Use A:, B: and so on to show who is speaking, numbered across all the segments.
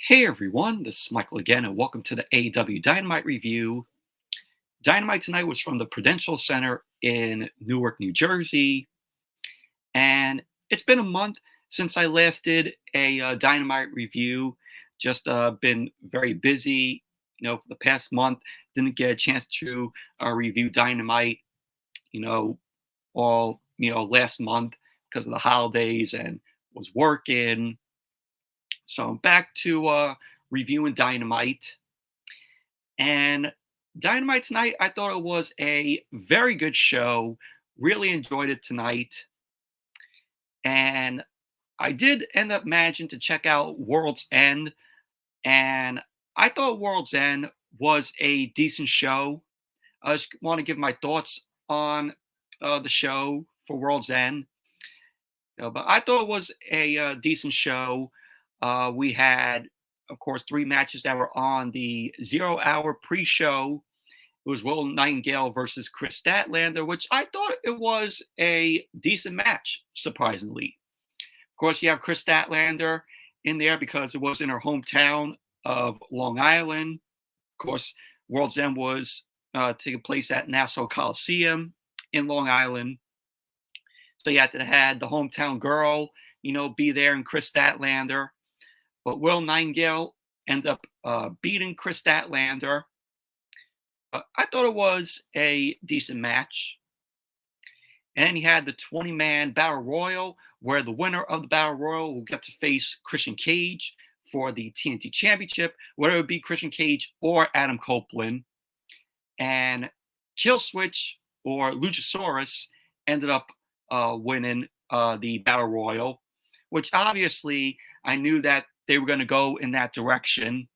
A: Hey everyone, this is Michael again, and welcome to the AEW Dynamite review. Dynamite tonight was from the Prudential Center in Newark, New Jersey, and it's been a month since I last did a Dynamite review. Just been very busy, for the past month. Didn't get a chance to review Dynamite, you know, all last month because of the holidays and was working. So I'm back to reviewing Dynamite. And Dynamite tonight, I thought it was a very good show. Really enjoyed it tonight. And I did end up managing to check out World's End. And I thought World's End was a decent show. I just want to give my thoughts on the show for World's End. But I thought it was a decent show. We had, of course, three matches that were on the 0 hour pre show. It was Will Nightingale versus Chris Statlander, which I thought it was a decent match, surprisingly. Of course, you have Chris Statlander in there because it was in her hometown of Long Island. Of course, World's End was taking place at Nassau Coliseum in Long Island. So you had to have the hometown girl, be there, and Chris Statlander. But Will Nightingale ended up beating Chris Statlander. I thought it was a decent match. And then you had the 20-man Battle Royal, where the winner of the Battle Royal will get to face Christian Cage for the TNT Championship, whether it would be Christian Cage or Adam Copeland. And Killswitch or Luchasaurus ended up winning the Battle Royal, which obviously I knew that they were going to go in that direction.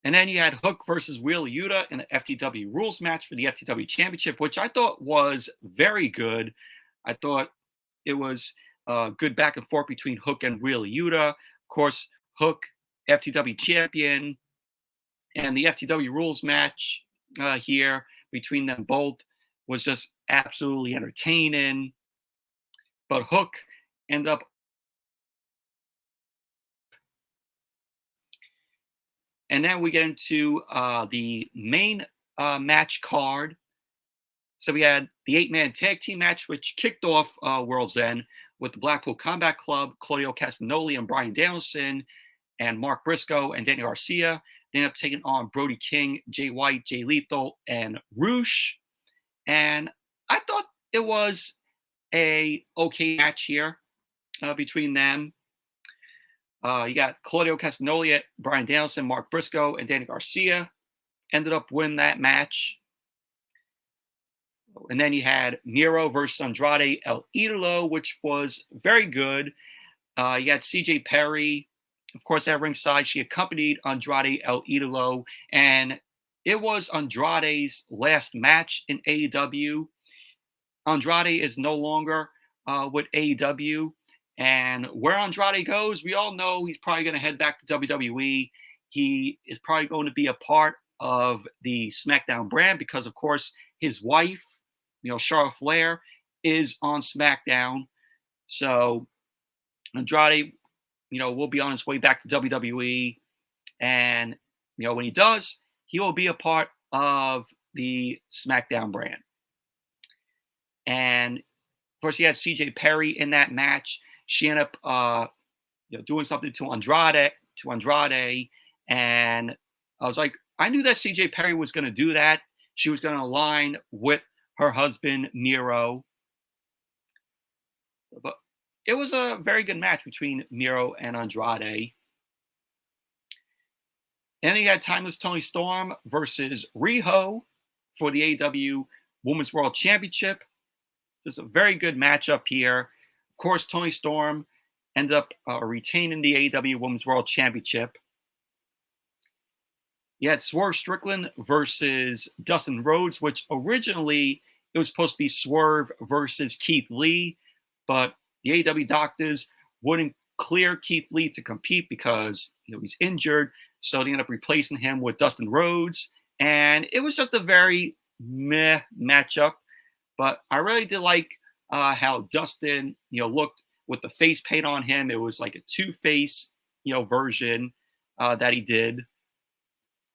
A: And then you had Hook versus Wheeler Yuta in the FTW rules match for the FTW Championship, which I thought was very good. I thought it was good back and forth between Hook and Wheeler Yuta. Of course, Hook, FTW champion, and the FTW rules match here between them both was just absolutely entertaining. But Hook ended up. And then we get into the main match card. So we had the 8-man tag team match, which kicked off World's End with the Blackpool Combat Club, Claudio Castagnoli and Bryan Danielson, and Mark Briscoe and Danny Garcia. They ended up taking on Brody King, Jay White, Jay Lethal, and Roosh. And I thought it was a okay match here between them. You got Claudio Castagnoli, Bryan Danielson, Mark Briscoe, and Danny Garcia ended up winning that match. And then you had Miro versus Andrade El Idolo, which was very good. You had CJ Perry, of course, at ringside. She accompanied Andrade El Idolo, and it was Andrade's last match in AEW. Andrade is no longer with AEW. And where Andrade goes, we all know he's probably going to head back to WWE. He is probably going to be a part of the SmackDown brand because, of course, his wife, Charlotte Flair, is on SmackDown. So Andrade, will be on his way back to WWE. And, when he does, he will be a part of the SmackDown brand. And, of course, he had CJ Perry in that match. She ended up, doing something to Andrade, and I was like, I knew that CJ Perry was going to do that. She was going to align with her husband Miro, but it was a very good match between Miro and Andrade. And then you had Timeless Toni Storm versus Hijo for the AEW Women's World Championship. Just a very good matchup here. Of course, Toni Storm ended up retaining the AEW Women's World Championship. You had Swerve Strickland versus Dustin Rhodes, which originally it was supposed to be Swerve versus Keith Lee, but the AEW doctors wouldn't clear Keith Lee to compete because he's injured. So they ended up replacing him with Dustin Rhodes, and it was just a very meh matchup. But I really did like how Dustin, looked with the face paint on him. It was like a two-face version that he did,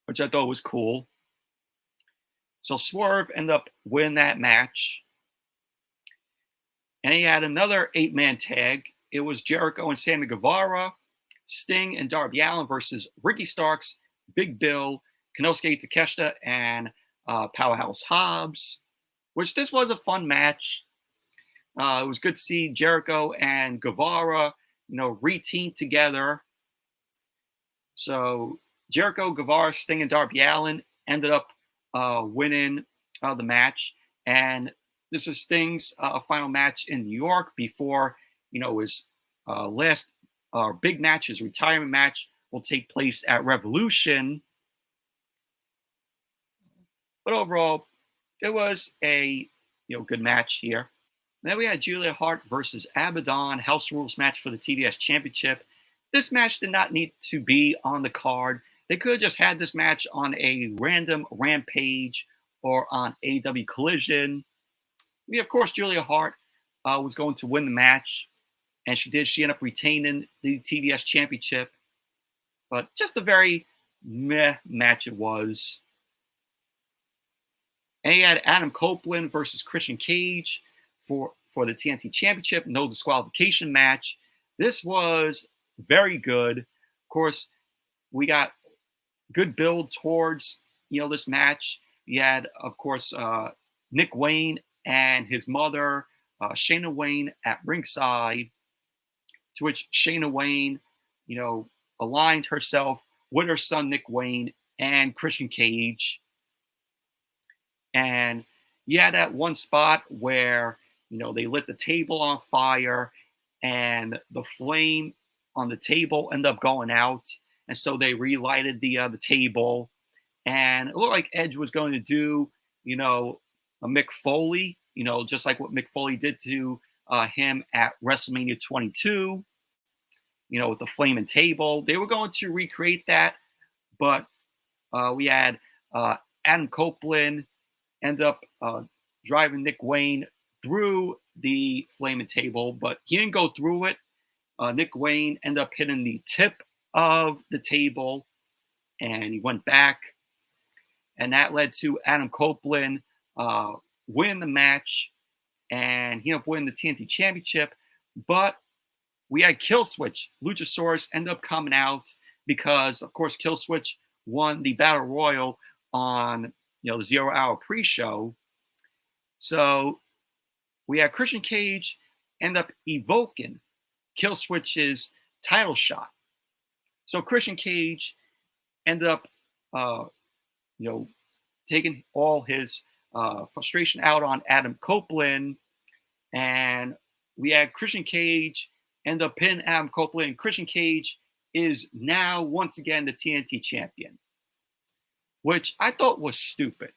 A: which I thought was cool. So Swerve ended up winning that match. And he had another 8-man tag. It was Jericho and Sammy Guevara, Sting and Darby Allin versus Ricky Starks, Big Bill, Konosuke Takeshita, and Powerhouse Hobbs, which this was a fun match. It was good to see Jericho and Guevara, re-team together. So Jericho, Guevara, Sting, and Darby Allin ended up winning the match. And this was Sting's final match in New York before, his last big match, his retirement match, will take place at Revolution. But overall, it was a good match here. And then we had Julia Hart versus Abaddon, House Rules match for the TBS Championship. This match did not need to be on the card. They could have just had this match on a random Rampage or on AEW Collision. Of course, Julia Hart was going to win the match, and she did. She ended up retaining the TBS Championship. But just a very meh match it was. And you had Adam Copeland versus Christian Cage for the TNT Championship, no disqualification match. This was very good. Of course, we got good build towards this match. You had, of course, Nick Wayne and his mother, Shayna Wayne, at ringside, to which Shayna Wayne, aligned herself with her son Nick Wayne and Christian Cage. And you had that one spot where they lit the table on fire, and the flame on the table ended up going out, and so they relighted the table, and it looked like Edge was going to do a Mick Foley, just like what Mick Foley did to him at WrestleMania 22, with the flaming table. They were going to recreate that, but we had Adam Copeland end up driving Nick Wayne through the flaming table, but he didn't go through it. Nick Wayne ended up hitting the tip of the table, and he went back, and that led to Adam Copeland winning the match, and he ended up winning the TNT Championship. But we had Killswitch Luchasaurus end up coming out because, of course, Killswitch won the Battle Royal on the 0 Hour pre-show. So we had Christian Cage end up evoking Killswitch's title shot. So Christian Cage ended up, taking all his frustration out on Adam Copeland, and we had Christian Cage end up pinning Adam Copeland. And Christian Cage is now once again the TNT champion, which I thought was stupid.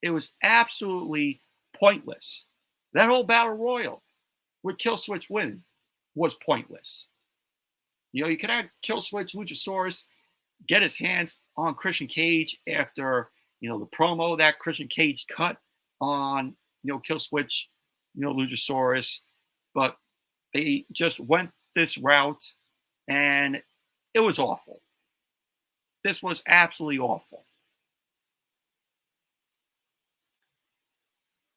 A: It was absolutely pointless. That whole battle royal with Killswitch winning was pointless. You could have Killswitch Luchasaurus get his hands on Christian Cage after, the promo that Christian Cage cut on, Killswitch, Luchasaurus. But they just went this route, and it was awful. This was absolutely awful.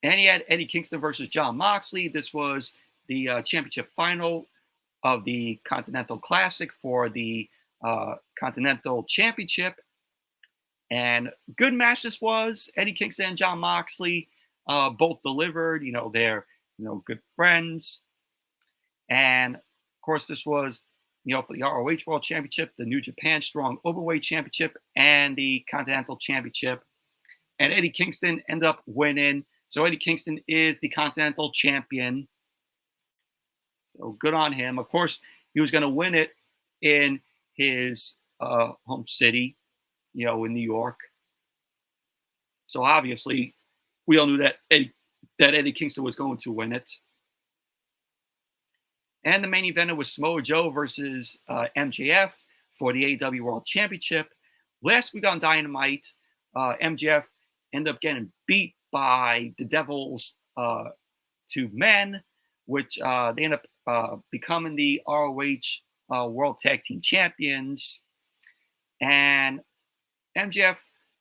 A: And he had Eddie Kingston versus Jon Moxley. This was the championship final of the Continental Classic for the Continental Championship. And good match this was. Eddie Kingston and Jon Moxley both delivered. They're good friends. And of course, this was for the ROH World Championship, the New Japan Strong Openweight Championship, and the Continental Championship. And Eddie Kingston ended up winning. So Eddie Kingston is the Continental Champion. So good on him. Of course, he was going to win it in his home city, in New York. So obviously, we all knew that Eddie Kingston was going to win it. And the main event was Samoa Joe versus MJF for the AEW World Championship. Last week on Dynamite, MJF ended up getting beat by the Devils 2 men, which they end up becoming the ROH World Tag Team Champions. And MJF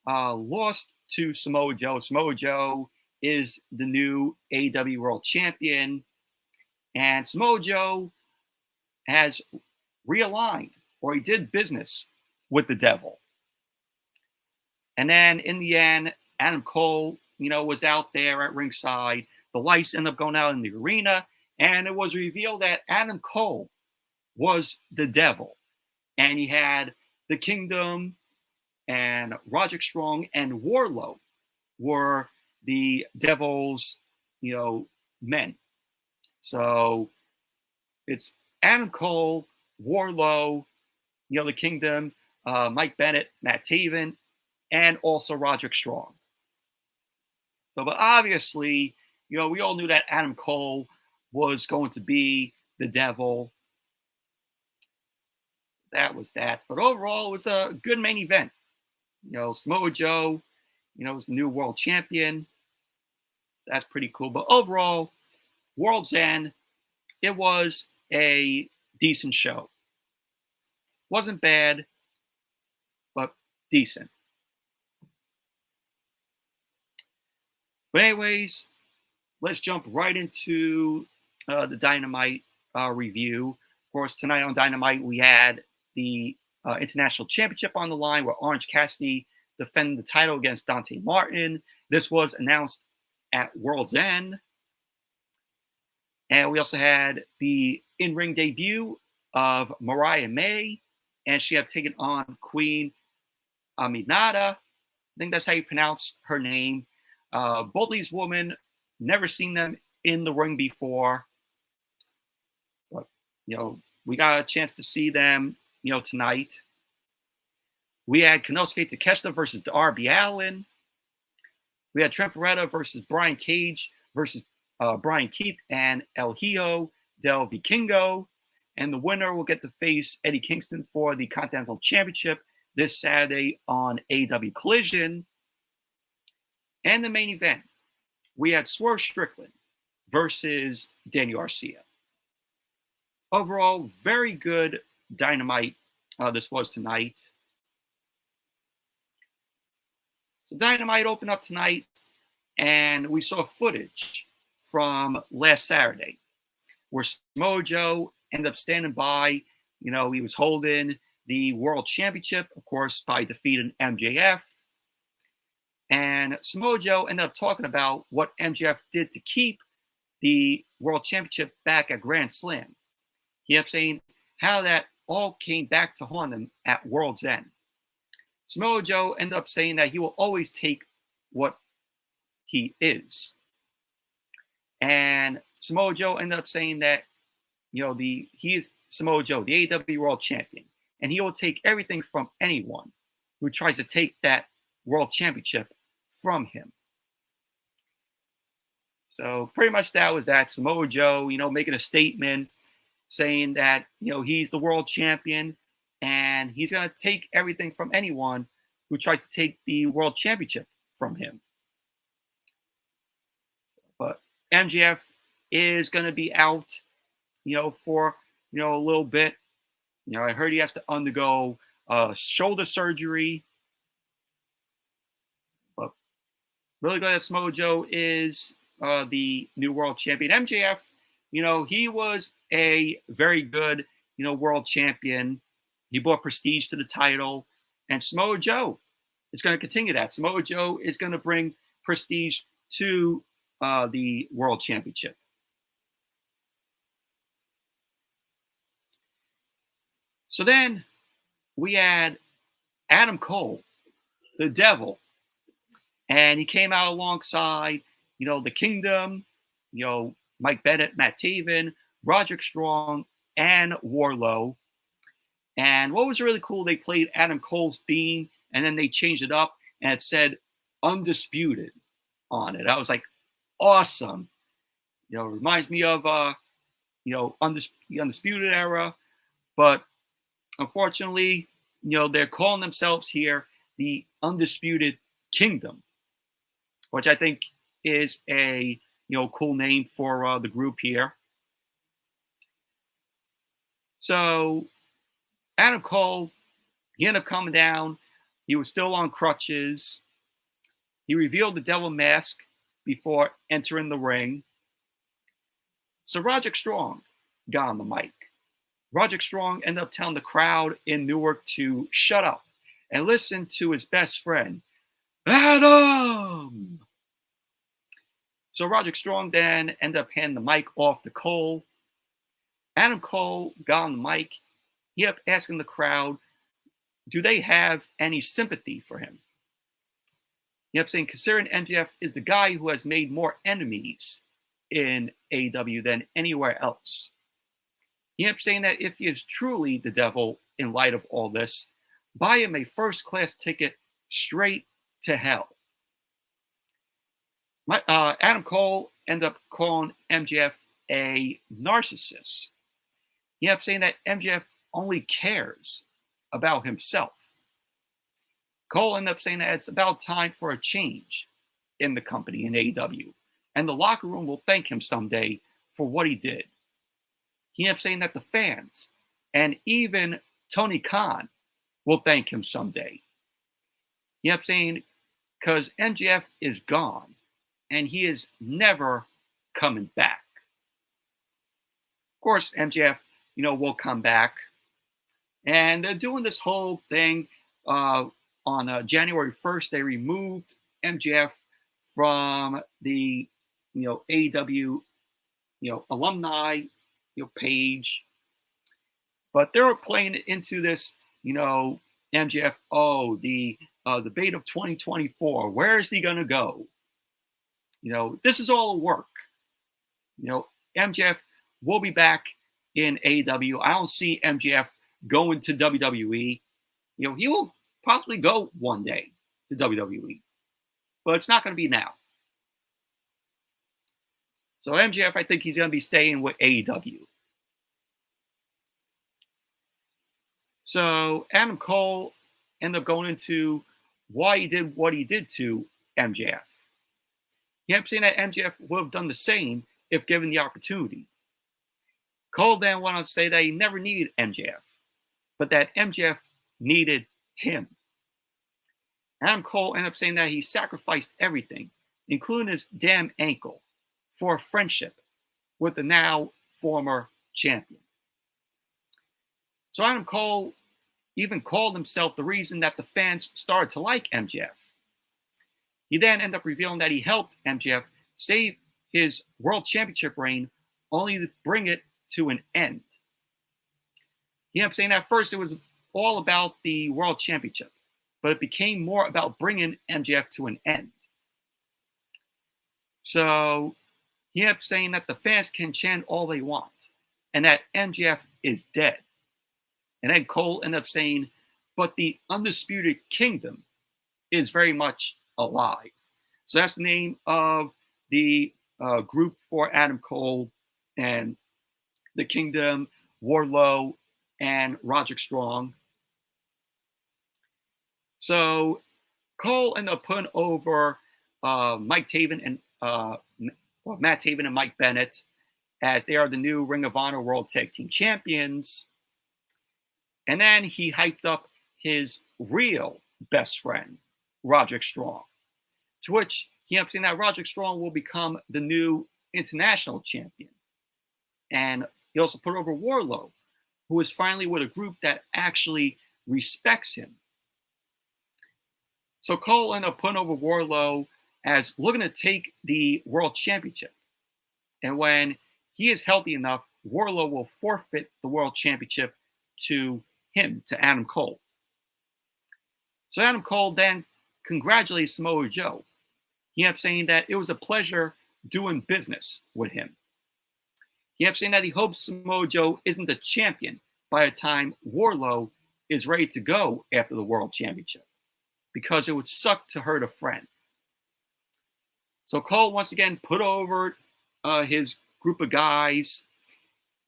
A: lost to Samoa Joe. Samoa Joe is the new AEW World Champion. And Samoa Joe has realigned, or he did business with the devil. And then in the end, Adam Cole, was out there at ringside. The lights ended up going out in the arena, and it was revealed that Adam Cole was the devil. And he had the Kingdom and Roderick Strong and Wardlow were the devil's, men. So it's Adam Cole, Wardlow, the Kingdom, Mike Bennett, Matt Taven, and also Roderick Strong. So, but obviously, we all knew that Adam Cole was going to be the devil. That was that. But overall, it was a good main event. Samoa Joe, was the new world champion. That's pretty cool. But overall, World's End, it was a decent show. Wasn't bad, but decent. But anyways, let's jump right into the Dynamite review. Of course, tonight on Dynamite, we had the International Championship on the line where Orange Cassidy defended the title against Dante Martin. This was announced at World's End. And we also had the in-ring debut of Mariah May, and she had taken on Queen Aminata. I think that's how you pronounce her name. Both these women, never seen them in the ring before. But, we got a chance to see them, tonight. We had Konosuke Takeshita versus Darby Allin. We had Trent Beretta versus Brian Cage versus Brian Keith and El Hijo del Vikingo. And the winner will get to face Eddie Kingston for the Continental Championship this Saturday on AEW Collision. And the main event, we had Swerve Strickland versus Danny Garcia. Overall, very good Dynamite this was tonight. So Dynamite opened up tonight, and we saw footage from last Saturday where Samoa Joe ended up standing by. He was holding the World Championship, of course, by defeating MJF. And Samoa Joe ended up talking about what MJF did to keep the World Championship back at Grand Slam. He kept saying how that all came back to haunt him at World's End. Samoa Joe ended up saying that he will always take what he is. And Samoa Joe ended up saying that, he is Samoa Joe, the AEW World Champion. And he will take everything from anyone who tries to take that World Championship from him. So pretty much that was that. Samoa Joe, making a statement saying that, he's the world champion and he's going to take everything from anyone who tries to take the world championship from him. But MJF is going to be out, for, a little bit. I heard he has to undergo shoulder surgery. But really glad that Samoa Joe is the new world champion. MJF, he was a very good, world champion. He brought prestige to the title. And Samoa Joe is going to continue that. Samoa Joe is going to bring prestige to the world championship. So then we had Adam Cole, the devil. And he came out alongside, the Kingdom, Mike Bennett, Matt Taven, Roderick Strong, and Wardlow. And what was really cool, they played Adam Cole's theme, and then they changed it up, and it said Undisputed on it. I was like, awesome. Reminds me of, the Undisputed Era. But unfortunately, they're calling themselves here the Undisputed Kingdom, which I think is a, cool name for the group here. So Adam Cole, he ended up coming down. He was still on crutches. He revealed the devil mask before entering the ring. So Roderick Strong got on the mic. Roderick Strong ended up telling the crowd in Newark to shut up and listen to his best friend, Adam. So Roderick Strong then ended up handing the mic off to Cole. Adam Cole got on the mic. He ended up asking the crowd, do they have any sympathy for him? He ended up saying, considering MJF is the guy who has made more enemies in AEW than anywhere else. He ended up saying that if he is truly the devil in light of all this, buy him a first-class ticket straight to hell. Adam Cole ended up calling MJF a narcissist. He ended up saying that MJF only cares about himself. Cole ended up saying that it's about time for a change in the company in AEW, and the locker room will thank him someday for what he did. He ended up saying that the fans and even Tony Khan will thank him someday. He ended up saying because MJF is gone and he is never coming back. Of course, MJF, will come back. And they're doing this whole thing on January 1st. They removed MJF from the AEW alumni page, but they're playing into this MJF. Oh, the debate of 2024. Where is he gonna go? This is all work. MJF will be back in AEW. I don't see MJF going to WWE. He will possibly go one day to WWE, but it's not going to be now. So MJF, I think he's going to be staying with AEW. So Adam Cole ended up going into why he did what he did to MJF. He ended up saying that MJF would have done the same if given the opportunity. Cole then went on to say that he never needed MJF, but that MJF needed him. Adam Cole ended up saying that he sacrificed everything, including his damn ankle, for a friendship with the now former champion. So Adam Cole even called himself the reason that the fans started to like MJF. He then ended up revealing that he helped MJF save his world championship reign, only to bring it to an end. He ended up saying that first it was all about the world championship, but it became more about bringing MJF to an end. So he ended up saying that the fans can chant all they want and that MJF is dead. And then Cole ended up saying, but the Undisputed Kingdom is very much alive. So that's the name of the group for Adam Cole and the Kingdom, Wardlow, and Roderick Strong. So Cole ended up putting over Matt Taven and Mike Bennett as they are the new Ring of Honor World Tag Team Champions. And then he hyped up his real best friend, Roderick Strong, to which he ended up saying that Roderick Strong will become the new international champion. And he also put over Wardlow, who is finally with a group that actually respects him. So Cole ended up putting over Wardlow as looking to take the world championship. And when he is healthy enough, Wardlow will forfeit the world championship to him, to Adam Cole. So Adam Cole then congratulated Samoa Joe. He ended up saying that it was a pleasure doing business with him. He ended up saying that he hopes Samoa Joe isn't the champion by the time Wardlow is ready to go after the world championship, because it would suck to hurt a friend. So Cole once again put over his group of guys,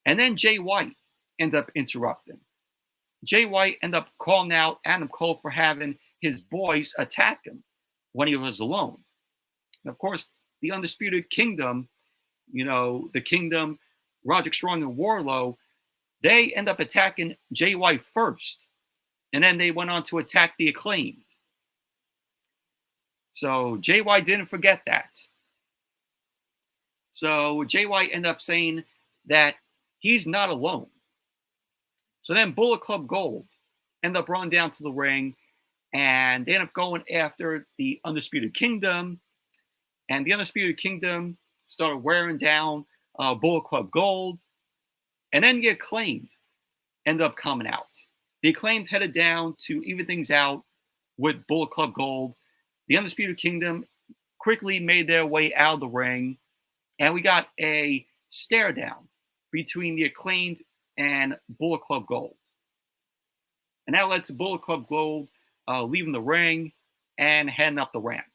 A: and then Jay White ended up interrupting. Jay White ended up calling out Adam Cole for having his boys attack him when he was alone. And of course, the Undisputed Kingdom, the Kingdom, Roderick Strong and Wardlow, they end up attacking JY first, and then they went on to attack the Acclaimed. So JY didn't forget that. So JY ended up saying that he's not alone. So then Bullet Club Gold end up running down to the ring, and they end up going after the Undisputed Kingdom. And the Undisputed Kingdom started wearing down Bullet Club Gold. And then the Acclaimed ended up coming out. The Acclaimed headed down to even things out with Bullet Club Gold. The Undisputed Kingdom quickly made their way out of the ring. And we got a stare down between the Acclaimed and Bullet Club Gold. And that led to Bullet Club Gold leaving the ring and heading up the ramp.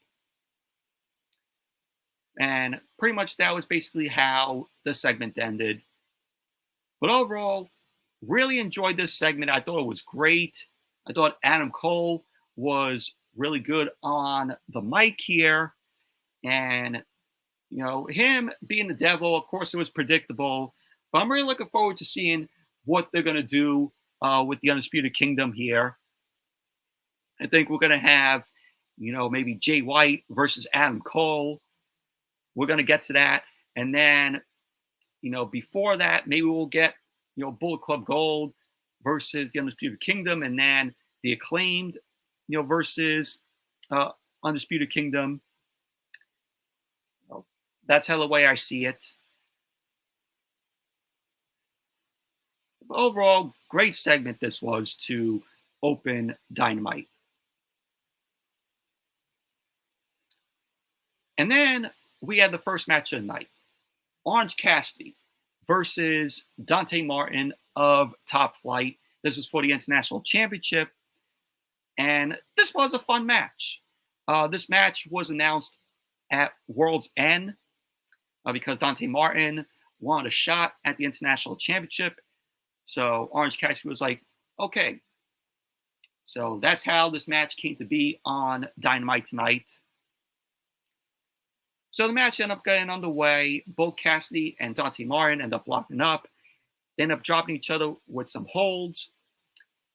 A: And pretty much that was basically how the segment ended. But overall, really enjoyed this segment. I thought it was great. I thought Adam Cole was really good on the mic here. And, you know, him being the devil, of course, it was predictable. But I'm really looking forward to seeing what they're going to do with the Undisputed Kingdom here. I think we're going to have, you know, maybe Jay White versus Adam Cole. We're going to get to that. And then, you know, before that, maybe we'll get, you know, Bullet Club Gold versus the Undisputed Kingdom, and then the Acclaimed, you know, versus Undisputed Kingdom. That's how the way I see it. Overall, great segment this was to open Dynamite. And then we had the first match of the night. Orange Cassidy versus Dante Martin of Top Flight. This was for the International Championship. And this was a fun match. This match was announced at World's End because Dante Martin wanted a shot at the International Championship. So Orange Cassidy was like, okay. So that's how this match came to be on Dynamite tonight. So the match ended up getting underway. Both Cassidy and Dante Martin end up locking up. They end up dropping each other with some holds.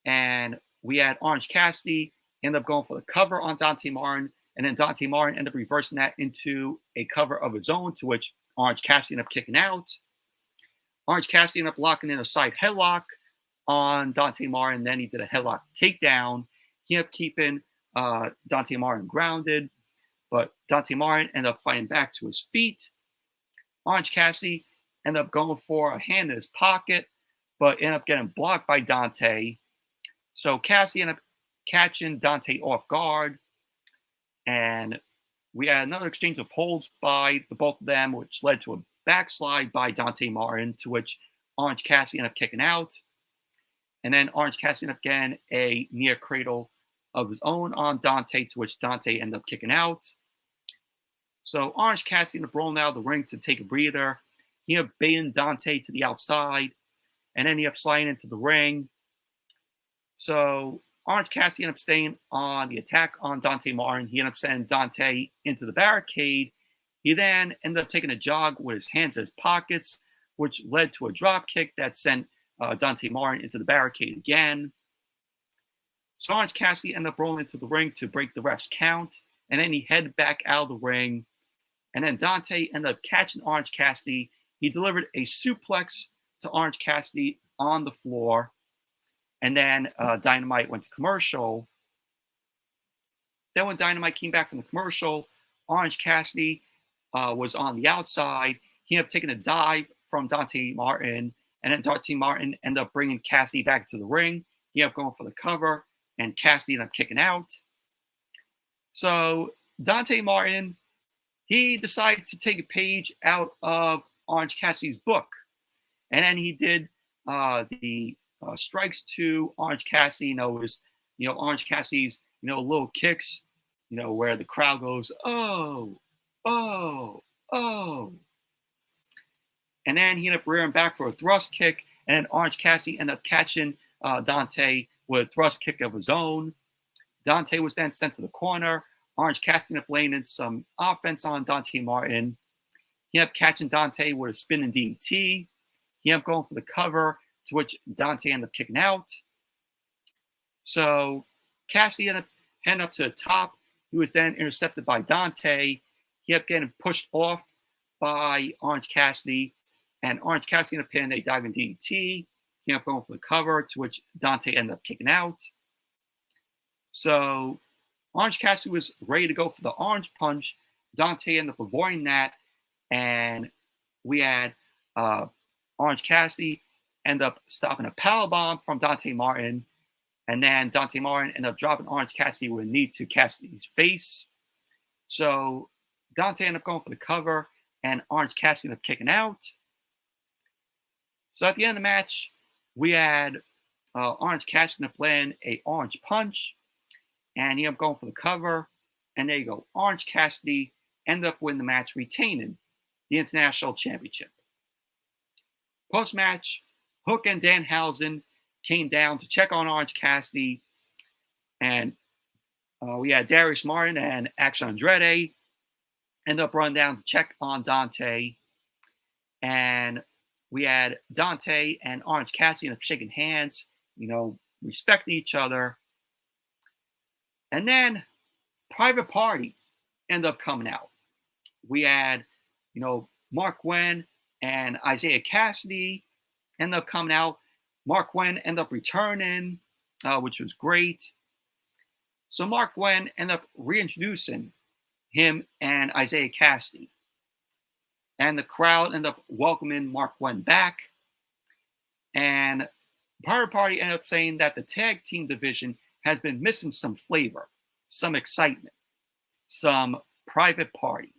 A: And we had Orange Cassidy end up going for the cover on Dante Martin. And then Dante Martin ended up reversing that into a cover of his own, to which Orange Cassidy ended up kicking out. Orange Cassidy ended up locking in a side headlock on Dante Martin. Then he did a headlock takedown. He ended up keeping Dante Martin grounded. But Dante Martin ended up fighting back to his feet. Orange Cassidy ended up going for a hand in his pocket, but ended up getting blocked by Dante. So Cassidy ended up catching Dante off guard. And we had another exchange of holds by the both of them, which led to a backslide by Dante Martin, to which Orange Cassidy ended up kicking out. And then Orange Cassidy ended up getting a near cradle of his own on Dante, to which Dante ended up kicking out. So Orange Cassidy ended up rolling out of the ring to take a breather. He ended up baiting Dante to the outside, and then he ended up sliding into the ring. So Orange Cassidy ended up staying on the attack on Dante Martin. He ended up sending Dante into the barricade. He then ended up taking a jog with his hands in his pockets, which led to a drop kick that sent Dante Martin into the barricade again. So Orange Cassidy ended up rolling into the ring to break the ref's count, and then he headed back out of the ring. And then Dante ended up catching Orange Cassidy. He delivered a suplex to Orange Cassidy on the floor. And then Dynamite went to commercial. Then when Dynamite came back from the commercial, Orange Cassidy was on the outside. He ended up taking a dive from Dante Martin. And then Dante Martin ended up bringing Cassidy back to the ring. He ended up going for the cover, and Cassidy ended up kicking out. So Dante Martin, he decided to take a page out of Orange Cassidy's book. And then he did the strikes to Orange Cassidy. You know, it was, you know, Orange Cassidy's, you know, little kicks, you know, where the crowd goes, oh, oh, oh. And then he ended up rearing back for a thrust kick. And then Orange Cassidy ended up catching Dante with a thrust kick of his own. Dante was then sent to the corner. Orange Cassidy ended up laying in some offense on Dante Martin. He ended up catching Dante with a spinning DDT. He ended up going for the cover, to which Dante ended up kicking out. So Cassidy ended up heading up to the top. He was then intercepted by Dante. He ended up getting pushed off by Orange Cassidy, and Orange Cassidy ended up hitting a diving DDT. He ended up going for the cover, to which Dante ended up kicking out. So Orange Cassidy was ready to go for the orange punch. Dante ended up avoiding that, and we had Orange Cassidy end up stopping a powerbomb from Dante Martin, and then Dante Martin ended up dropping Orange Cassidy with a knee to Cassidy's face. So Dante ended up going for the cover, and Orange Cassidy ended up kicking out. So at the end of the match, we had Orange Cassidy ended up landing an orange punch, and he ended up going for the cover. And there you go. Orange Cassidy ended up winning the match, retaining the International Championship. Post-match, Hook and Danhausen came down to check on Orange Cassidy. And we had Darius Martin and Action Andretti end up running down to check on Dante. And we had Dante and Orange Cassidy end up shaking hands, respecting each other. And then Private Party ended up coming out. We had, Mark Wen and Isaiah Cassidy ended up coming out. Mark Wen ended up returning, which was great. So Mark Wen ended up reintroducing him and Isaiah Cassidy. And the crowd ended up welcoming Mark Wen back. And Private Party ended up saying that the tag team division has been missing some flavor, some excitement, some Private Party.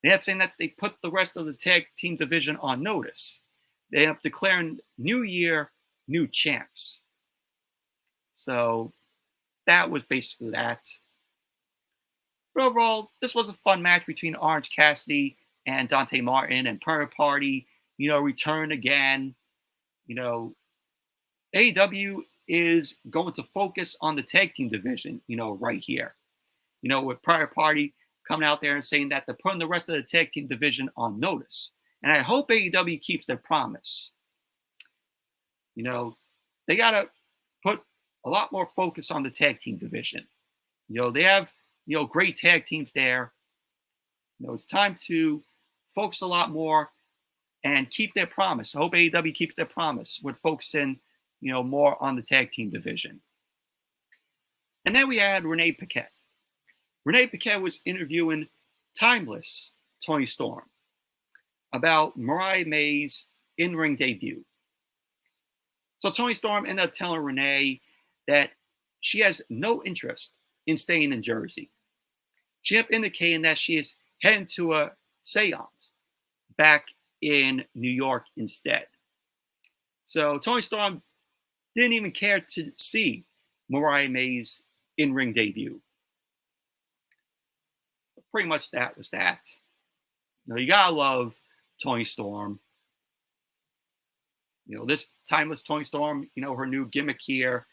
A: They end up saying that they put the rest of the tag team division on notice. They end up declaring new year, new champs. So that was basically that. But overall, this was a fun match between Orange Cassidy and Dante Martin, and Private Party, returned again. AEW is going to focus on the tag team division, right here. With Private Party coming out there and saying that they're putting the rest of the tag team division on notice. And I hope AEW keeps their promise. They got to put a lot more focus on the tag team division. They have, great tag teams there. It's time to focus a lot more and keep their promise. I hope AEW keeps their promise with focusing, more on the tag team division. And then we had Renee Paquette. Renee Paquette was interviewing Timeless Toni Storm about Mariah May's in-ring debut. So Toni Storm ended up telling Renee that she has no interest in staying in Jersey. She ended up indicating that she is heading to a seance back in New York instead. So Toni Storm didn't even care to see Mariah May's in-ring debut. But pretty much that was that. You gotta love Toni Storm. This Timeless Toni Storm, her new gimmick here,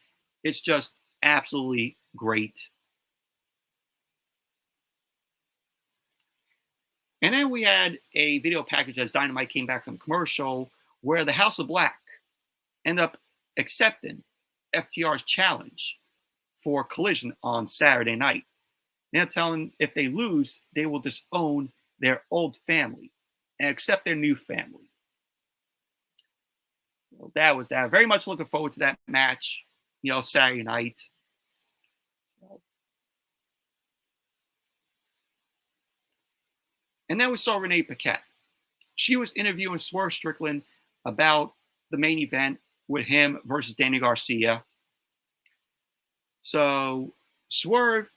A: it's just absolutely great. And then we had a video package as Dynamite came back from commercial where the House of Black ended up accepting FTR's challenge for Collision on Saturday night. They're telling if they lose, they will disown their old family and accept their new family. Well, that was that. Very much looking forward to that match, Saturday night. And then we saw Renee Paquette. She was interviewing Swerve Strickland about the main event with him versus Danny Garcia. So Swerve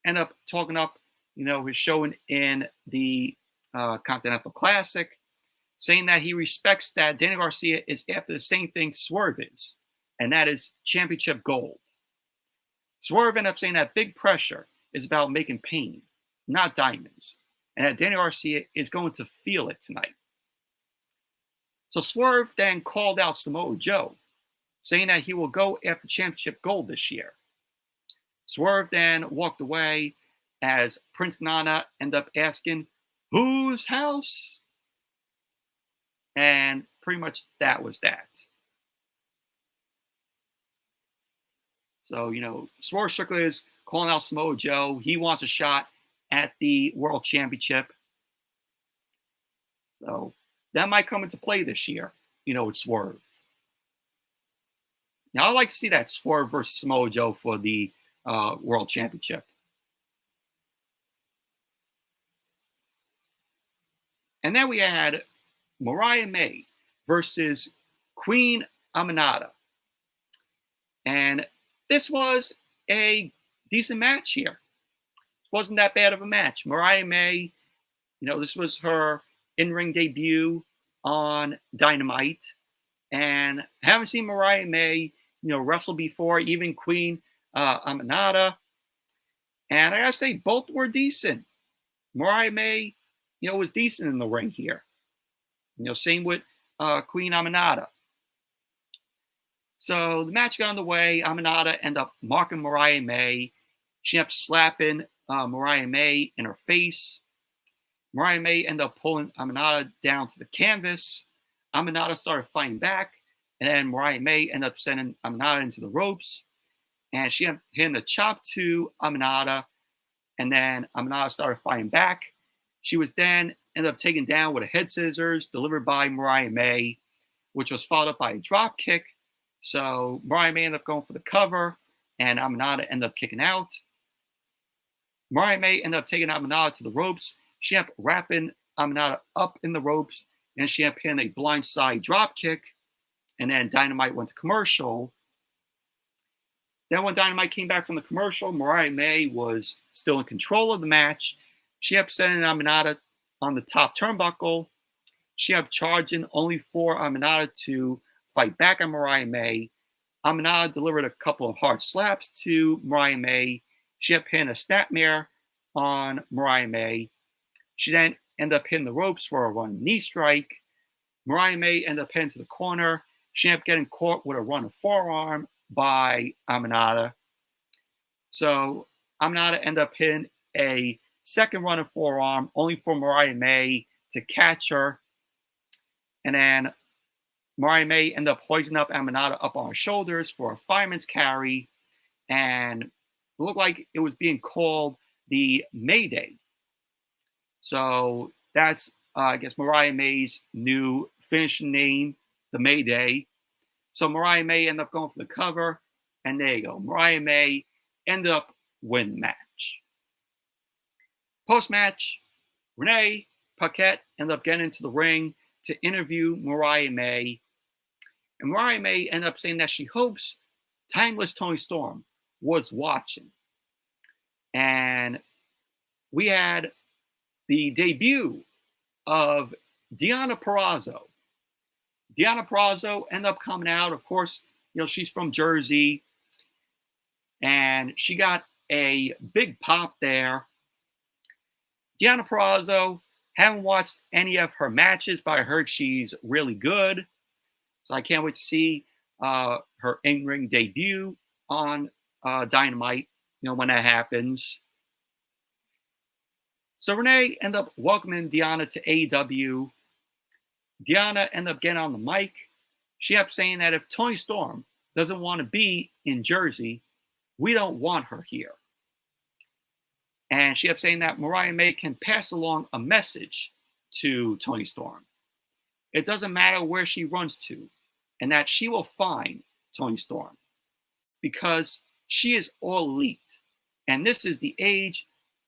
A: ended up talking up, his showing in the Continental Classic, saying that he respects that Danny Garcia is after the same thing Swerve is, and that is championship gold. Swerve ended up saying that Big Pressure is about making pain, not diamonds, and that Danny Garcia is going to feel it tonight. So Swerve then called out Samoa Joe, saying that he will go after championship gold this year. Swerve then walked away as Prince Nana ended up asking, "Whose house?" And pretty much that was that. So, Swerve Strickland is calling out Samoa Joe. He wants a shot at the World Championship. So that might come into play this year, with Swerve. Now, I'd like to see that Swerve versus Samoa Joe for the World Championship. And then we had Mariah May versus Queen Aminata. And this was a decent match here. It wasn't that bad of a match. Mariah May, this was her in-ring debut on Dynamite. And I haven't seen Mariah May, wrestle before, even Queen Aminata. And I gotta say, both were decent. Mariah May, was decent in the ring here. Same with Queen Aminata. So the match got underway. Aminata ended up marking Mariah May. She ended up slapping Mariah May in her face. Mariah May ended up pulling Aminata down to the canvas. Aminata started fighting back. And then Mariah May ended up sending Aminata into the ropes. And she ended up hitting a chop to Aminata. And then Aminata started fighting back. She was then ended up taken down with a head scissors delivered by Mariah May, which was followed up by a drop kick. So Mariah May ended up going for the cover, and Aminata ended up kicking out. Mariah May ended up taking Aminata to the ropes. She ended up wrapping Aminata up in the ropes, and she ended up hitting a blindside drop kick. And then Dynamite went to commercial. Then when Dynamite came back from the commercial, Mariah May was still in control of the match. She ended up sending Aminata on the top turnbuckle. She ended up charging only for Aminata to fight back on Mariah May. Aminata delivered a couple of hard slaps to Mariah May. She ended up hitting a snapmare on Mariah May. She then ended up hitting the ropes for a running knee strike. Mariah May ended up heading to the corner. She ended up getting caught with a running forearm by Aminata. So Aminata ended up hitting a second running forearm only for Mariah May to catch her. And then Mariah May ended up hoisting up Aminata up on her shoulders for a fireman's carry. And it looked like it was being called the Mayday. So that's, I guess, Mariah May's new finishing name, the Mayday. So Mariah May ended up going for the cover. And there you go. Mariah May ended up winning the match. Post-match, Renee Paquette ended up getting into the ring to interview Mariah May. And Mariah May ended up saying that she hopes Timeless Toni Storm was watching. And we had the debut of DEONNA Purrazzo. DEONNA Purrazzo ended up coming out. Of course, she's from Jersey. And she got a big pop there. DEONNA Purrazzo, haven't watched any of her matches, but I heard she's really good. So I can't wait to see her in-ring debut on Dynamite, when that happens. So Renee ended up welcoming DEONNA to AEW. DEONNA ended up getting on the mic. She ended up saying that if Toni Storm doesn't want to be in Jersey, we don't want her here. And she ended up saying that Mariah May can pass along a message to Toni Storm. It doesn't matter where she runs to, and that she will find Toni Storm because she is all elite. And this is the age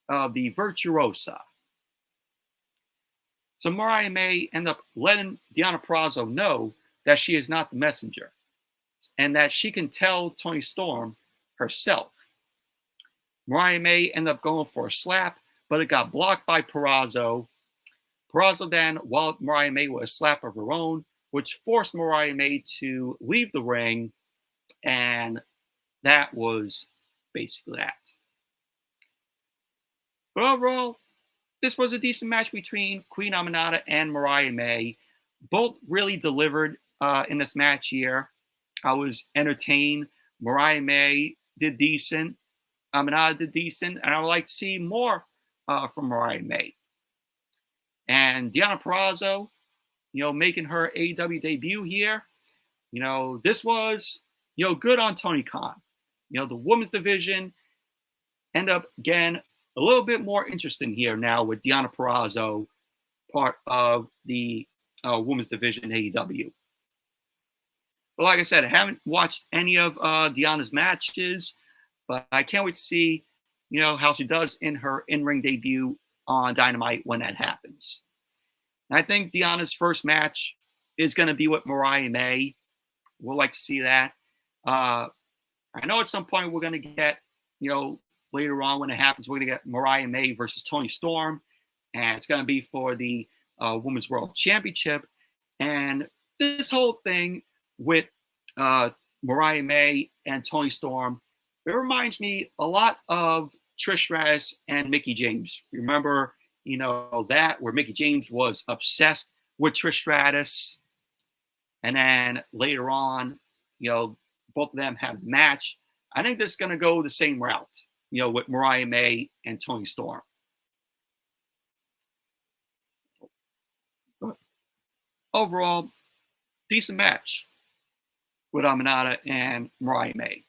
A: of the virtuosa. So Mariah May ended up letting DEONNA Purrazzo know that she is not the messenger and that she can tell Toni Storm herself. Mariah May ended up going for a slap, but it got blocked by Purrazzo. Purrazzo then walloped Mariah May with a slap of her own, which forced Mariah May to leave the ring, and that was basically that. But overall, this was a decent match between Queen Aminata and Mariah May. Both really delivered in this match here. I was entertained. Mariah May did decent. Aminata did decent. And I would like to see more from Mariah May. And DEONNA Purrazzo, making her AEW debut here. This was, good on Tony Khan. The women's division end up again a little bit more interesting here now with DEONNA Purrazzo, part of the women's division in AEW. But like I said, I haven't watched any of DEONNA's matches, but I can't wait to see, how she does in her in-ring debut on Dynamite when that happens. And I think DEONNA's first match is going to be with Mariah May. We'll like to see that. I know at some point we're going to get, later on when it happens, we're going to get Mariah May versus Toni Storm, and it's going to be for the Women's World Championship. And this whole thing with Mariah May and Toni Storm, it reminds me a lot of Trish Stratus and Mickie James. Remember, that where Mickie James was obsessed with Trish Stratus, and then later on, both of them have a match. I think this is going to go the same route, with Mariah May and Toni Storm. But overall, decent match with Aminata and Mariah May.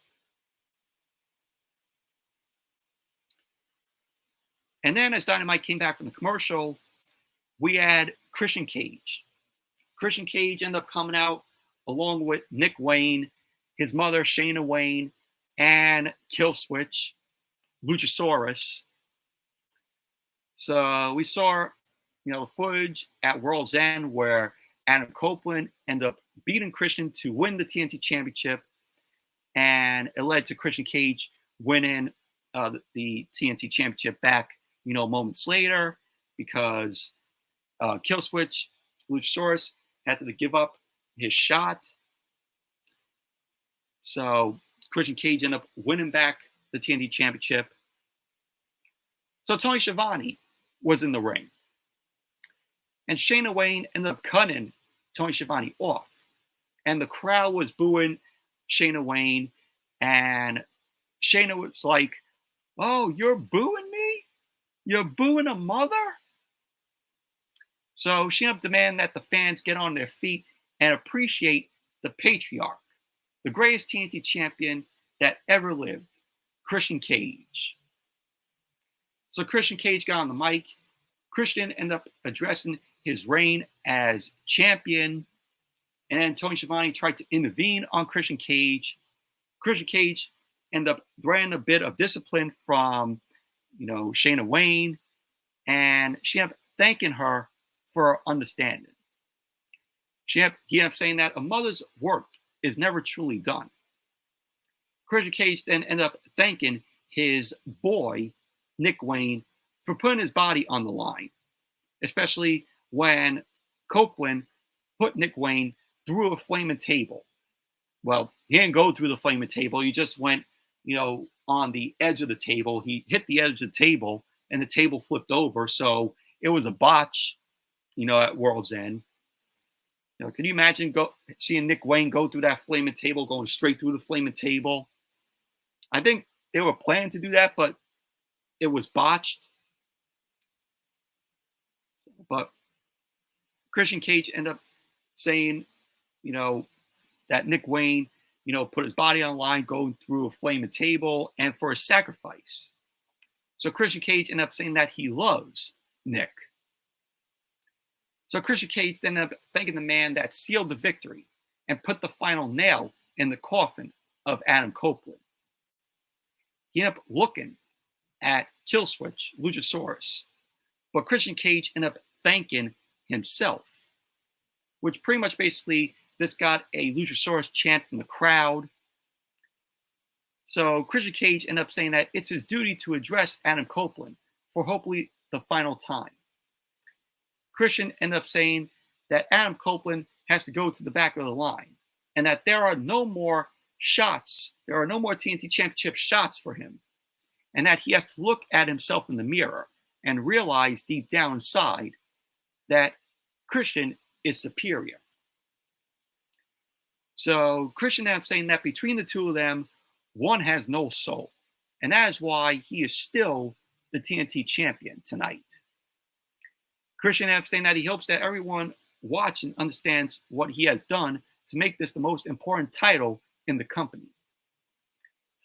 A: And then as Dynamite came back from the commercial, we had Christian Cage. Christian Cage ended up coming out along with Nick Wayne, his mother, Shayna Wayne, and Killswitch, Luchasaurus. So we saw, footage at World's End where Adam Copeland ended up beating Christian to win the TNT Championship, and it led to Christian Cage winning the TNT Championship back, moments later, because Killswitch, Luchasaurus, had to give up his shot. So Christian Cage ended up winning back the TNT Championship. So Tony Schiavone was in the ring, and Shayna Wayne ended up cutting Tony Schiavone off, and the crowd was booing Shayna Wayne, and Shayna was like, "Oh, you're booing me? You're booing a mother?" So she ended up demanding that the fans get on their feet and appreciate the patriarch, the greatest TNT champion that ever lived, Christian Cage. So Christian Cage got on the mic. Christian ended up addressing his reign as champion, and then Tony Schiavone tried to intervene on Christian Cage. Christian Cage ended up threatening a bit of discipline from, Shayna Wayne, and she ended up thanking her for her understanding. He ended up saying that a mother's work is never truly done. Christian Cage then ended up thanking his boy, Nick Wayne, for putting his body on the line, especially when Copeland put Nick Wayne through a flaming table. Well, he didn't go through the flaming table. He just went, on the edge of the table. He hit the edge of the table, and the table flipped over. So it was a botch, at World's End. Can you imagine seeing Nick Wayne go through that flaming table, going straight through the flaming table? I think they were planning to do that, but it was botched. But Christian Cage ended up saying, that Nick Wayne, put his body on the line, going through a flaming table, and for a sacrifice. So Christian Cage ended up saying that he loves Nick. So Christian Cage then ended up thanking the man that sealed the victory and put the final nail in the coffin of Adam Copeland. He ended up looking at Killswitch, Luchasaurus, but Christian Cage ended up thanking himself, which pretty much basically this got a Luchasaurus chant from the crowd. So Christian Cage ended up saying that it's his duty to address Adam Copeland for hopefully the final time. Christian ended up saying that Adam Copeland has to go to the back of the line, and that there are no more shots, there are no more TNT Championship shots for him, and that he has to look at himself in the mirror and realize deep down inside that Christian is superior. So Christian ended up saying that between the two of them, one has no soul, and that is why he is still the TNT champion tonight. Christian ended up saying that he hopes that everyone watching understands what he has done to make this the most important title in the company.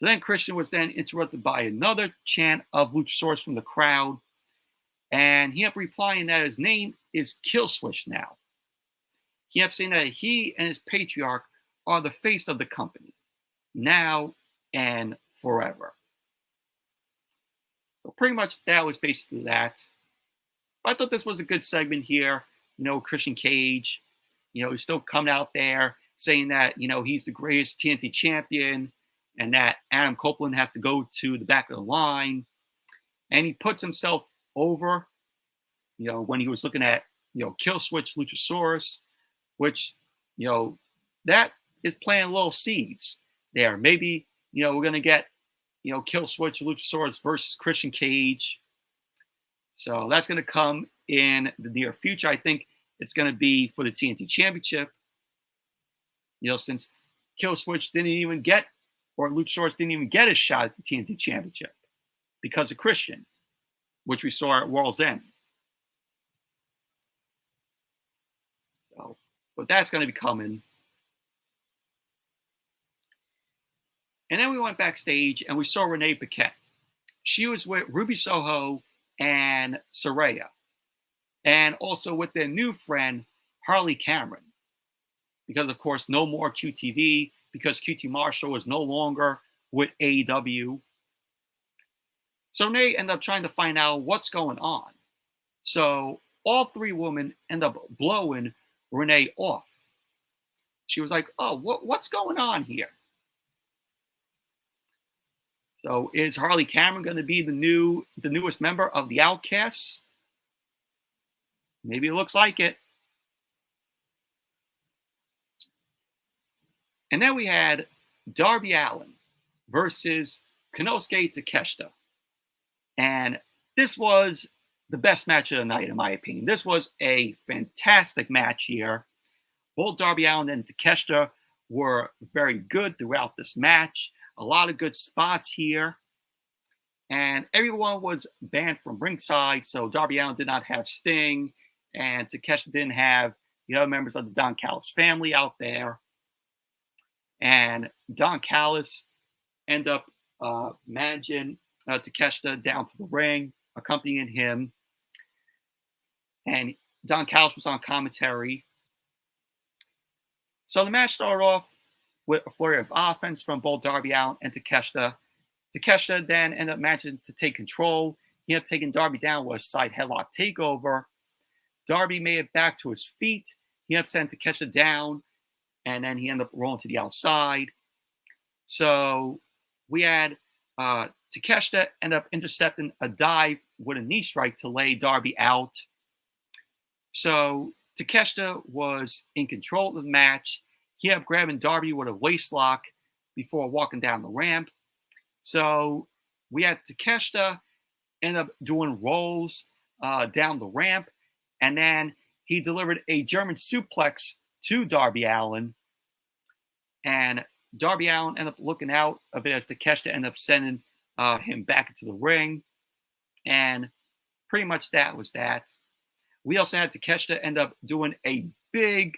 A: So then Christian was then interrupted by another chant of Luchasaurus from the crowd. And he ended up replying that his name is Killswitch now. He ended up saying that he and his patriarch are the face of the company, now and forever. So pretty much that was basically that. I thought this was a good segment here. Christian Cage, he's still coming out there saying that, he's the greatest TNT champion and that Adam Copeland has to go to the back of the line. And he puts himself over, when he was looking at, Killswitch Luchasaurus, which, that is planting little seeds there. Maybe, we're going to get, Killswitch Luchasaurus versus Christian Cage. So that's going to come in the near future. I think it's going to be for the TNT Championship. Since Killswitch didn't even get, or Luchasaurus didn't even get a shot at the TNT Championship because of Christian, which we saw at World's End. So, but that's going to be coming. And then we went backstage and we saw Renee Paquette. She was with Ruby Soho and Saraya, and also with their new friend Harley Cameron, because of course no more QTV, because QT Marshall was no longer with AEW. So Renee ended up trying to find out what's going on. So all three women end up blowing Renee off. She was like, "Oh, what's going on here?" So is Harley Cameron going to be the newest member of the Outcasts? Maybe it looks like it. And then we had Darby Allin versus Konosuke Takeshita. And this was the best match of the night, in my opinion. This was a fantastic match here. Both Darby Allin and Takeshita were very good throughout this match. A lot of good spots here. And everyone was banned from ringside, so Darby Allin did not have Sting, and Takeshita didn't have the other members of the Don Callis family out there. And Don Callis ended up managing Takeshita down to the ring, accompanying him. And Don Callis was on commentary. So the match started off with a flurry of offense from both Darby Allin and Takeshita. Takeshita then ended up managing to take control. He ended up taking Darby down with a side headlock takeover. Darby made it back to his feet. He ended up sending Takeshita down, and then he ended up rolling to the outside. So we had Takeshita end up intercepting a dive with a knee strike to lay Darby out. So Takeshita was in control of the match. He ended up grabbing Darby with a waist lock before walking down the ramp. So we had Takeshita end up doing rolls down the ramp, and then he delivered a German suplex to Darby Allin. And Darby Allin ended up looking out of it as Takeshita ended up sending him back into the ring. And pretty much that was that. We also had Takeshita end up doing a big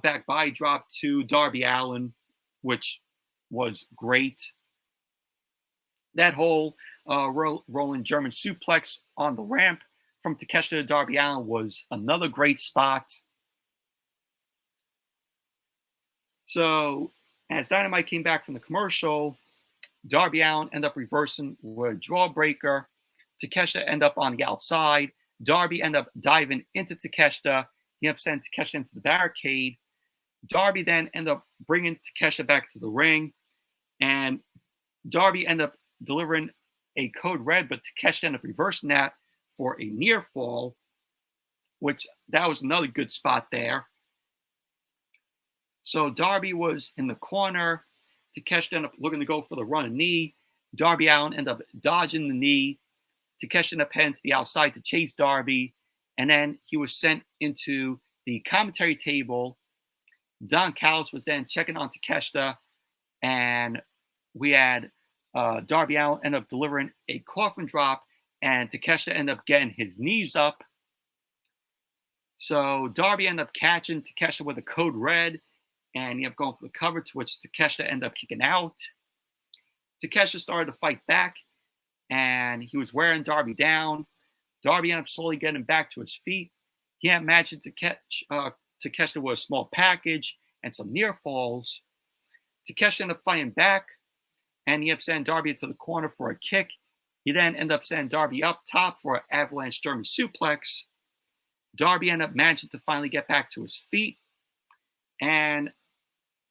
A: back body drop to Darby Allin, which was great. That whole rolling German suplex on the ramp from Takeshita to Darby Allin was another great spot. So as Dynamite came back from the commercial, Darby Allin ended up reversing with a jawbreaker. Takeshita ended up on the outside. Darby ended up diving into Takeshita. He ended up sending Takeshita into the barricade. Darby then ended up bringing Takeshita back to the ring. And Darby ended up delivering a code red, but Takeshita ended up reversing that for a near fall, which that was another good spot there. So Darby was in the corner. Takeshita ended up looking to go for the running knee. Darby Allin ended up dodging the knee. Takeshita ended up heading to the outside to chase Darby. And then he was sent into the commentary table. Don Callis was then checking on Takeshita. And we had Darby Allin end up delivering a coffin drop. And Takeshita ended up getting his knees up. So Darby ended up catching Takeshita with a code red. And he ended up going for the cover, to which Takeshita ended up kicking out. Takeshita started to fight back, and he was wearing Darby down. Darby ended up slowly getting back to his feet. He had managed to catch Takeshita with a small package and some near falls. Takeshita ended up fighting back, and he ended up sending Darby into the corner for a kick. He then ended up sending Darby up top for an avalanche German suplex. Darby ended up managing to finally get back to his feet, and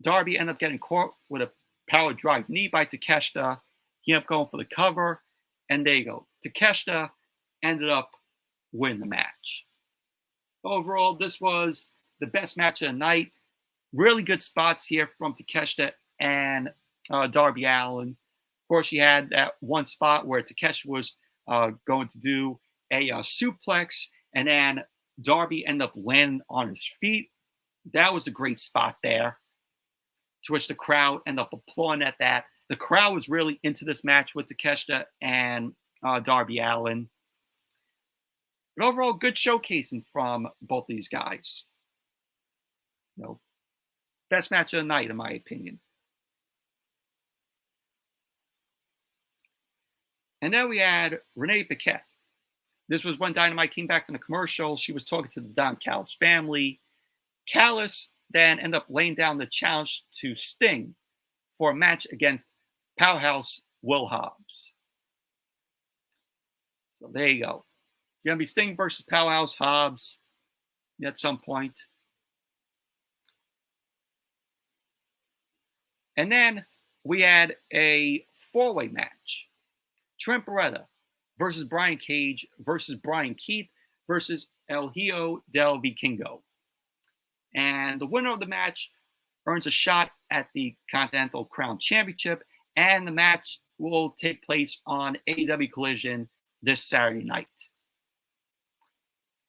A: Darby ended up getting caught with a power drive knee by Takeshita. He ended up going for the cover, and there you go. Takeshita ended up winning the match. Overall, this was the best match of the night. Really good spots here from Takeshita and Darby Allin. Of course, you had that one spot where Takeshita was going to do a suplex, and then Darby ended up landing on his feet. That was a great spot there, to which the crowd ended up applauding at that. The crowd was really into this match with Takeshita and Darby Allin. But overall, good showcasing from both these guys. Best match of the night, in my opinion. And then we had Renee Paquette. This was when Dynamite came back from the commercial. She was talking to the Don Callis family. Callis then ended up laying down the challenge to Sting for a match against Powerhouse Will Hobbs. So there you go. It's going to be Sting versus Powerhouse Hobbs at some point. And then we had a four-way match. Trent Beretta versus Brian Cage versus Brian Keith versus El Hijo del Vikingo. And the winner of the match earns a shot at the Continental Crown Championship, and the match will take place on AEW Collision this Saturday night.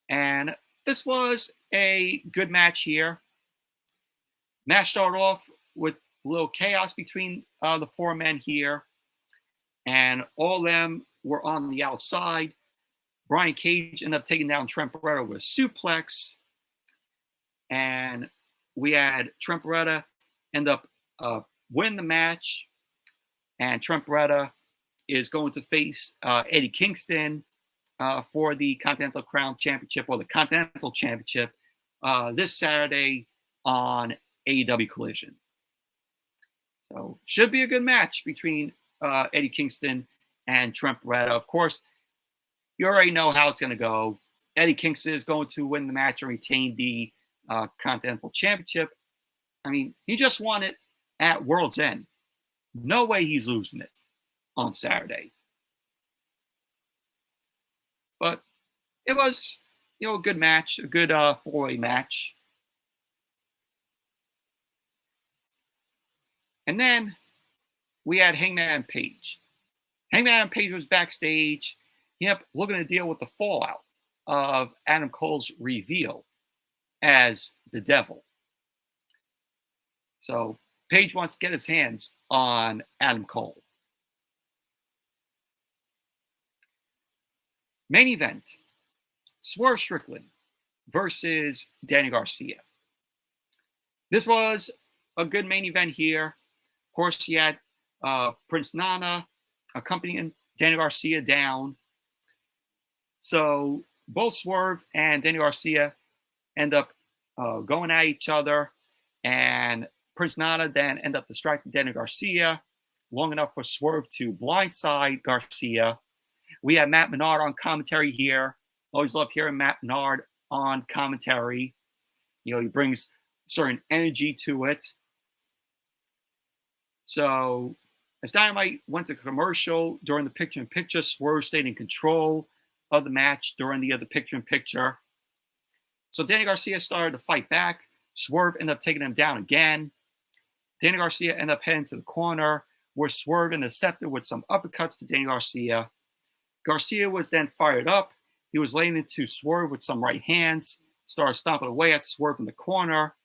A: And this was a good match here. Match started off with a little chaos between the four men here, and all of them were on the outside. Brian Cage ended up taking down Trent Beretta with a suplex, and we had Trent Beretta end up win the match, and Trent Beretta is going to face Eddie Kingston for the Continental Crown Championship, or the Continental Championship, this Saturday on AEW Collision. So should be a good match between Eddie Kingston and Trent Beretta. Of course, you already know how it's going to go. Eddie Kingston is going to win the match and retain the Continental Championship. I mean, he just won it at World's End. No way he's losing it on Saturday. But it was, a good match, a good four-way match. And then we had Hangman Page. Hangman Page was backstage. He ended up looking to deal with the fallout of Adam Cole's reveal as the Devil. So Page wants to get his hands on Adam Cole. Main event, Swerve Strickland versus Danny Garcia. This was a good main event here. Of course, you had Prince Nana accompanying Danny Garcia down. So both Swerve and Danny Garcia end up going at each other, and Prince Nana then end up distracting Danny Garcia long enough for Swerve to blindside Garcia. We have Matt Menard on commentary here. Always love hearing Matt Menard on commentary. He brings certain energy to it. So as Dynamite went to commercial during the picture-in-picture, Swerve stayed in control of the match during the other picture-in-picture. So Danny Garcia started to fight back. Swerve ended up taking him down again. Danny Garcia ended up heading to the corner, where Swerve intercepted with some uppercuts to Danny Garcia. Garcia was then fired up. He was laying into Swerve with some right hands, started stomping away at Swerve in the corner.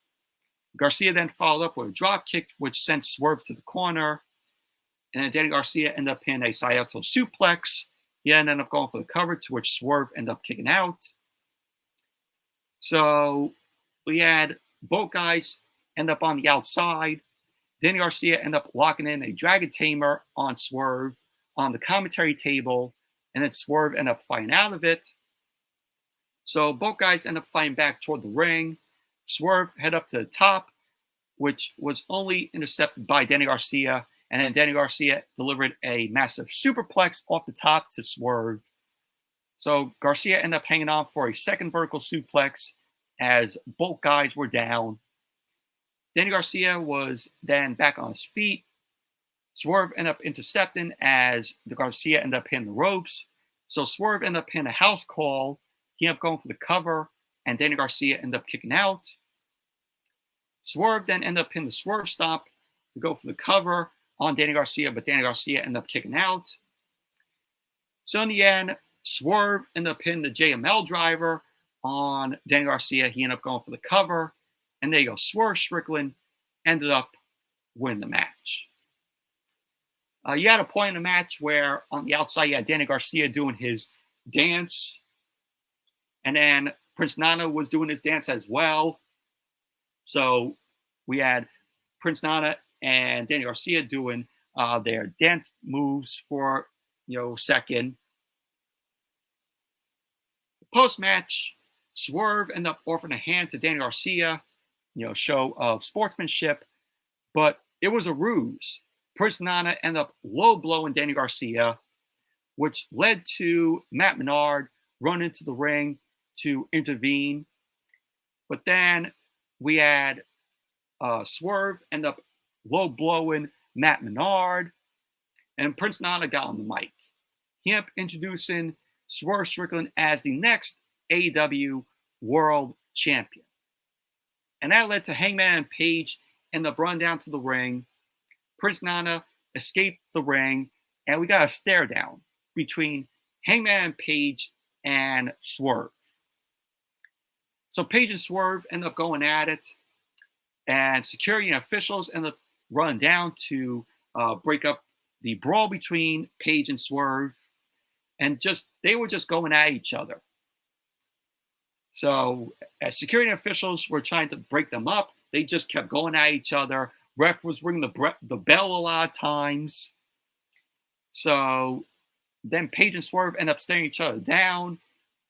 A: Garcia then followed up with a drop kick, which sent Swerve to the corner. And then Danny Garcia ended up hitting a Sayato suplex. He ended up going for the cover, to which Swerve ended up kicking out. So we had both guys end up on the outside. Danny Garcia ended up locking in a Dragon Tamer on Swerve on the commentary table, and then Swerve ended up fighting out of it. So both guys end up fighting back toward the ring. Swerve head up to the top, which was only intercepted by Danny Garcia, and then Danny Garcia delivered a massive superplex off the top to Swerve. So Garcia ended up hanging on for a second vertical suplex as both guys were down. Danny Garcia was then back on his feet. Swerve ended up intercepting as the Garcia ended up hitting the ropes. So Swerve ended up hitting a house call. He ended up going for the cover, and Danny Garcia ended up kicking out. Swerve then ended up hitting the Swerve Stomp to go for the cover on Danny Garcia, but Danny Garcia ended up kicking out. So in the end, Swerve ended up hitting the JML driver on Danny Garcia. He ended up going for the cover. And there you go. Swerve Strickland ended up winning the match. You had a point in the match where on the outside you had Danny Garcia doing his dance. And then Prince Nana was doing his dance as well. So we had Prince Nana and Danny Garcia doing their dance moves for a second. Post-match, Swerve ended up offering a hand to Danny Garcia, show of sportsmanship, but it was a ruse. Prince Nana ended up low-blowing Danny Garcia, which led to Matt Menard run into the ring to intervene. But then we had Swerve end up low-blowing Matt Menard, and Prince Nana got on the mic. He ended up introducing Swerve Strickland as the next AEW World Champion. And that led to Hangman and Page end up running down to the ring. Prince Nana escaped the ring, and we got a stare down between Hangman and Page and Swerve. So Page and Swerve end up going at it, and security and officials end up running down to break up the brawl between Page and Swerve, and they were just going at each other. So as security officials were trying to break them up, they just kept going at each other. Ref was ringing the bell a lot of times. So then Page and Swerve end up staring each other down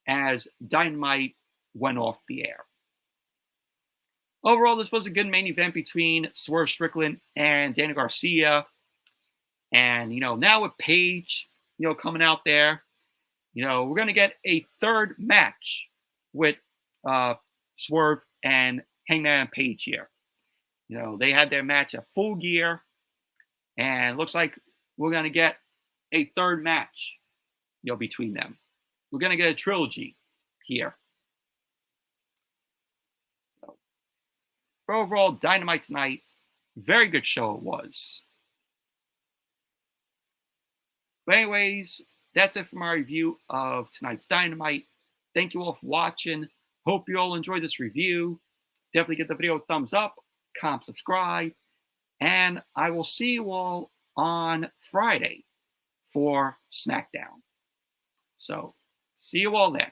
A: as Dynamite went off the air. Overall, this was a good main event between Swerve Strickland and Danny Garcia. And, now with Page, coming out there, we're going to get a third match with Swerve and Hangman and Page here. They had their match at Full Gear, and it looks like we're going to get a third match, between them. We're going to get a trilogy here. But overall, Dynamite tonight, very good show it was. But anyways, that's it for my review of tonight's Dynamite. Thank you all for watching. Hope you all enjoyed this review. Definitely give the video a thumbs up, comment, subscribe, and I will see you all on Friday for SmackDown. So, see you all then.